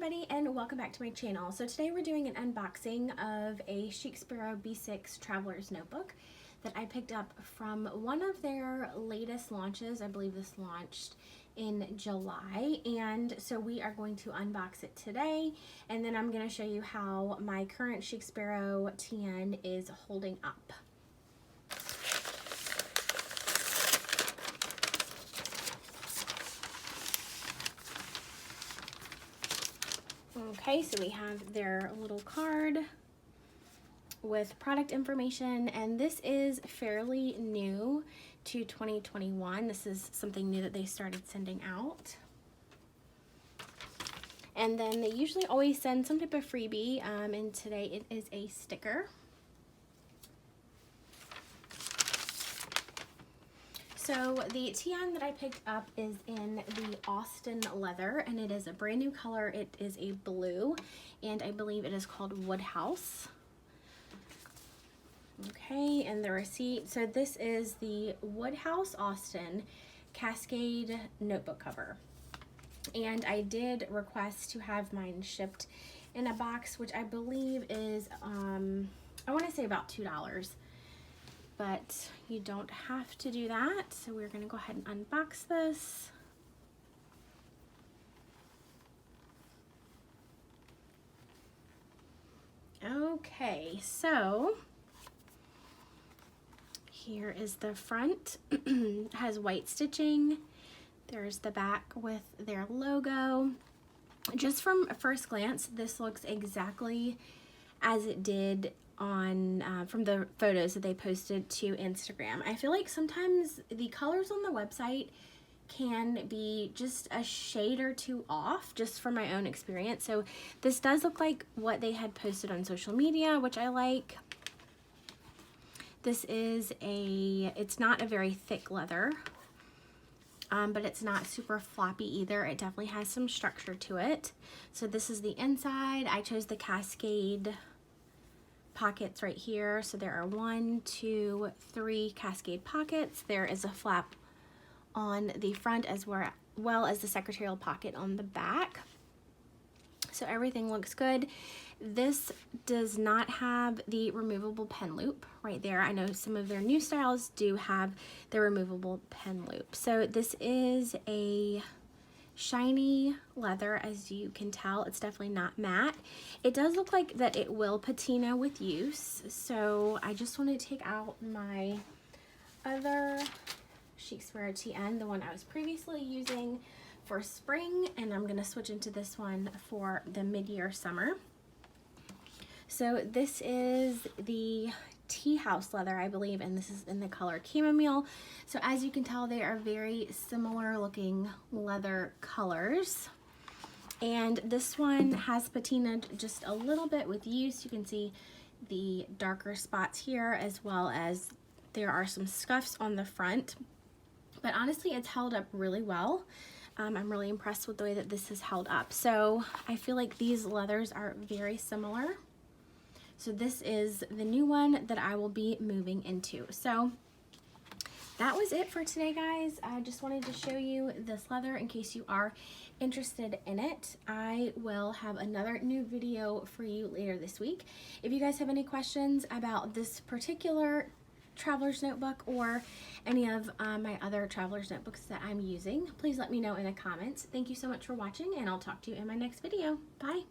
everybody, and welcome back to my channel. So today we're doing an unboxing of a Chic Sparrow B6 Traveler's Notebook that I picked up from one of their latest launches. I believe this launched in July, and so we are going to unbox it today, and then I'm going to show you how my current Chic Sparrow TN is holding up. Okay, so we have their little card with product information, and this is fairly new to 2021. This is something new that they started sending out. And then they usually always send some type of freebie, and today it is a sticker. So the TN that I picked up is in the Austen leather, and it is a brand new color. It is a blue, and I believe it is called Woodhouse. Okay, and the receipt. So this is the Woodhouse Austen Cascade notebook cover. And I did request to have mine shipped in a box, which I believe is, I want to say about $2. But you don't have to do that. So we're gonna go ahead and unbox this. Okay, so here is the front. It has white stitching. There's the back with their logo. Just from a first glance, this looks exactly as it did on from the photos that they posted to Instagram. I feel like sometimes the colors on the website can be just a shade or two off, just from my own experience. So this does look like what they had posted on social media, which I like. This is it's not a very thick leather, but it's not super floppy either. It definitely has some structure to it. So this is the inside. I chose the Cascade pockets right here. So there are 1, 2, 3 Cascade pockets. There is a flap on the front as well as the secretarial pocket on the back. So everything looks good. This does not have the removable pen loop right there. I know some of their new styles do have the removable pen loop. So this is a shiny leather, as you can tell. It's definitely not matte. It does look like that it will patina with use, so I just want to take out my other Chic Sparrow TN, the one I was previously using for spring, and I'm going to switch into this one for the mid-year summer. So this is the tea house leather, I believe, and this is in the color chamomile. So as you can tell, they are very similar looking leather colors, and this one has patinaed just a little bit with use. You can see the darker spots here, as well as there are some scuffs on the front, but honestly it's held up really well. I'm really impressed with the way that this is held up. So I feel like these leathers are very similar. So this is the new one that I will be moving into. So that was it for today, guys. I just wanted to show you this leather in case you are interested in it. I will have another new video for you later this week. If you guys have any questions about this particular Traveler's Notebook or any of my other Traveler's Notebooks that I'm using, please let me know in the comments. Thank you so much for watching, and I'll talk to you in my next video. Bye.